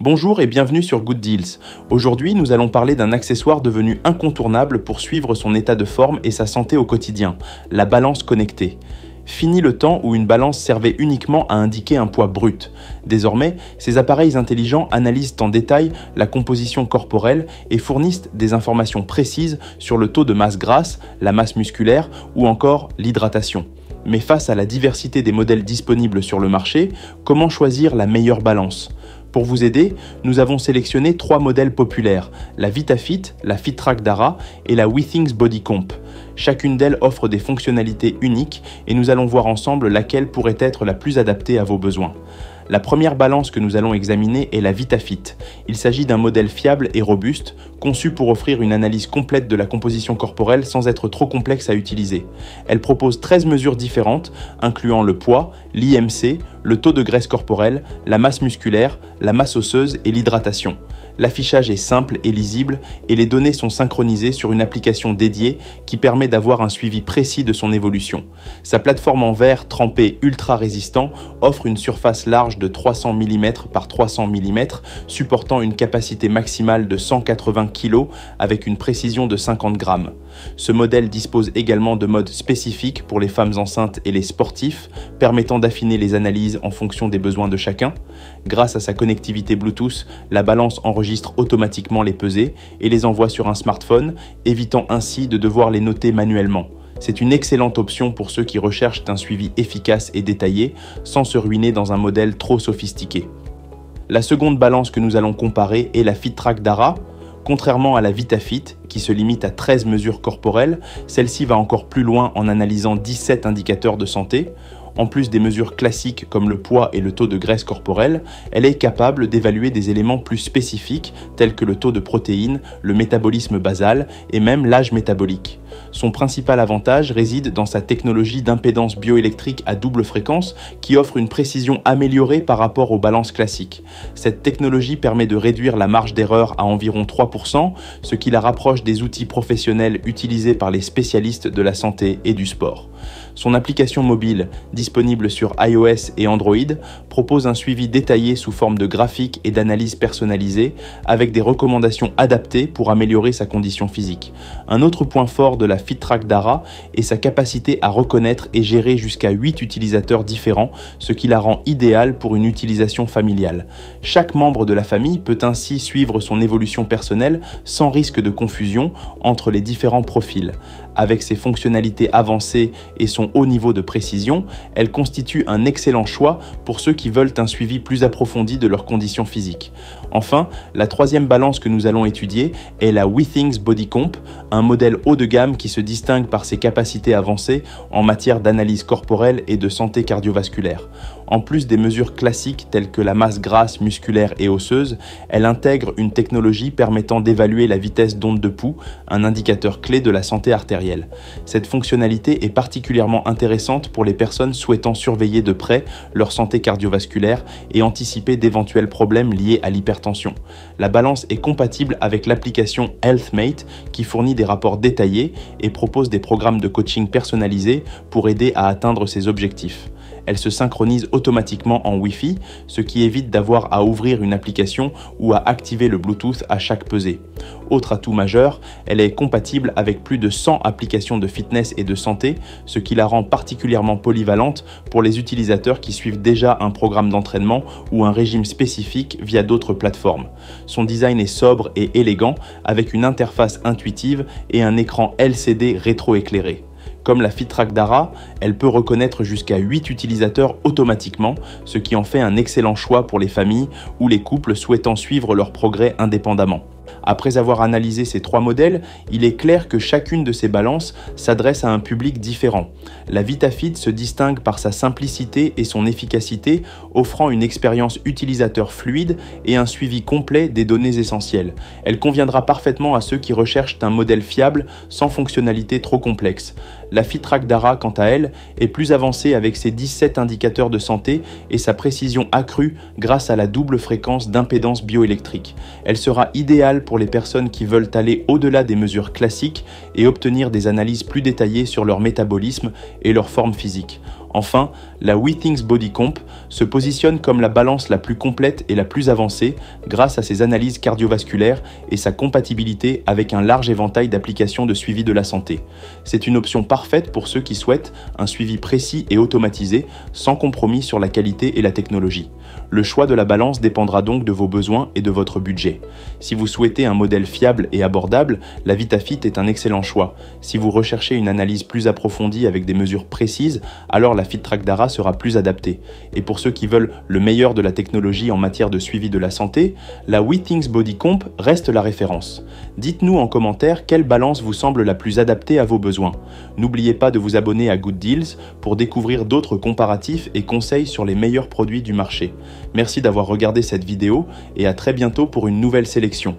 Bonjour et bienvenue sur Good Deals. Aujourd'hui, nous allons parler d'un accessoire devenu incontournable pour suivre son état de forme et sa santé au quotidien, la balance connectée. Fini le temps où une balance servait uniquement à indiquer un poids brut. Désormais, ces appareils intelligents analysent en détail la composition corporelle et fournissent des informations précises sur le taux de masse grasse, la masse musculaire ou encore l'hydratation. Mais face à la diversité des modèles disponibles sur le marché, comment choisir la meilleure balance ? Pour vous aider, nous avons sélectionné 3 modèles populaires, la VitaFit, la FitTrack Dara et la Withings Body Comp. Chacune d'elles offre des fonctionnalités uniques et nous allons voir ensemble laquelle pourrait être la plus adaptée à vos besoins. La première balance que nous allons examiner est la VitaFit. Il s'agit d'un modèle fiable et robuste, conçu pour offrir une analyse complète de la composition corporelle sans être trop complexe à utiliser. Elle propose 13 mesures différentes, incluant le poids, l'IMC, le taux de graisse corporelle, la masse musculaire, la masse osseuse et l'hydratation. L'affichage est simple et lisible et les données sont synchronisées sur une application dédiée qui permet d'avoir un suivi précis de son évolution. Sa plateforme en verre trempé ultra résistant offre une surface large de 300 mm par 300 mm, supportant une capacité maximale de 180 kg avec une précision de 50 grammes. Ce modèle dispose également de modes spécifiques pour les femmes enceintes et les sportifs, permettant d'affiner les analyses en fonction des besoins de chacun. Grâce à sa connectivité Bluetooth, la balance enregistre automatiquement les pesées et les envoie sur un smartphone, évitant ainsi de devoir les noter manuellement. C'est une excellente option pour ceux qui recherchent un suivi efficace et détaillé, sans se ruiner dans un modèle trop sophistiqué. La seconde balance que nous allons comparer est la FitTrack Dara. Contrairement à la VitaFit, qui se limite à 13 mesures corporelles, celle-ci va encore plus loin en analysant 17 indicateurs de santé. En plus des mesures classiques comme le poids et le taux de graisse corporelle, elle est capable d'évaluer des éléments plus spécifiques tels que le taux de protéines, le métabolisme basal et même l'âge métabolique. Son principal avantage réside dans sa technologie d'impédance bioélectrique à double fréquence qui offre une précision améliorée par rapport aux balances classiques. Cette technologie permet de réduire la marge d'erreur à environ 3%, ce qui la rapproche des outils professionnels utilisés par les spécialistes de la santé et du sport. Son application mobile, disponible sur iOS et Android, propose un suivi détaillé sous forme de graphiques et d'analyses personnalisées, avec des recommandations adaptées pour améliorer sa condition physique. Un autre point fort de la FitTrack Dara est sa capacité à reconnaître et gérer jusqu'à 8 utilisateurs différents, ce qui la rend idéale pour une utilisation familiale. Chaque membre de la famille peut ainsi suivre son évolution personnelle sans risque de confusion entre les différents profils. Avec ses fonctionnalités avancées et son haut niveau de précision, elle constitue un excellent choix pour ceux qui veulent un suivi plus approfondi de leurs conditions physiques. Enfin, la troisième balance que nous allons étudier est la Withings Body Comp, un modèle haut de gamme qui se distingue par ses capacités avancées en matière d'analyse corporelle et de santé cardiovasculaire. En plus des mesures classiques telles que la masse grasse, musculaire et osseuse, elle intègre une technologie permettant d'évaluer la vitesse d'onde de pouls, un indicateur clé de la santé artérielle. Cette fonctionnalité est particulièrement intéressante pour les personnes souhaitant surveiller de près leur santé cardiovasculaire et anticiper d'éventuels problèmes liés à l'hypertension. La balance est compatible avec l'application HealthMate qui fournit des rapports détaillés et propose des programmes de coaching personnalisés pour aider à atteindre ses objectifs. Elle se synchronise automatiquement en Wi-Fi, ce qui évite d'avoir à ouvrir une application ou à activer le Bluetooth à chaque pesée. Autre atout majeur, elle est compatible avec plus de 100 applications de fitness et de santé, ce qui la rend particulièrement polyvalente pour les utilisateurs qui suivent déjà un programme d'entraînement ou un régime spécifique via d'autres plateformes. Son design est sobre et élégant, avec une interface intuitive et un écran LCD rétroéclairé. Comme la FitTrack Dara, elle peut reconnaître jusqu'à 8 utilisateurs automatiquement, ce qui en fait un excellent choix pour les familles ou les couples souhaitant suivre leur progrès indépendamment. Après avoir analysé ces 3 modèles, il est clair que chacune de ces balances s'adresse à un public différent. La VitaFit se distingue par sa simplicité et son efficacité, offrant une expérience utilisateur fluide et un suivi complet des données essentielles. Elle conviendra parfaitement à ceux qui recherchent un modèle fiable sans fonctionnalités trop complexes. La FitTrack Dara, quant à elle, est plus avancée avec ses 17 indicateurs de santé et sa précision accrue grâce à la double fréquence d'impédance bioélectrique. Elle sera idéale pour les personnes qui veulent aller au-delà des mesures classiques et obtenir des analyses plus détaillées sur leur métabolisme et leur forme physique. Enfin, la WeThings Body Comp se positionne comme la balance la plus complète et la plus avancée grâce à ses analyses cardiovasculaires et sa compatibilité avec un large éventail d'applications de suivi de la santé. C'est une option parfaite pour ceux qui souhaitent un suivi précis et automatisé, sans compromis sur la qualité et la technologie. Le choix de la balance dépendra donc de vos besoins et de votre budget. Si vous souhaitez un modèle fiable et abordable, la VitaFit est un excellent choix. Si vous recherchez une analyse plus approfondie avec des mesures précises, alors la FitTrack Dara sera plus adaptée. Et pour ceux qui veulent le meilleur de la technologie en matière de suivi de la santé, la WeThings Body Comp reste la référence. Dites-nous en commentaire quelle balance vous semble la plus adaptée à vos besoins. N'oubliez pas de vous abonner à Good Deals pour découvrir d'autres comparatifs et conseils sur les meilleurs produits du marché. Merci d'avoir regardé cette vidéo et à très bientôt pour une nouvelle sélection.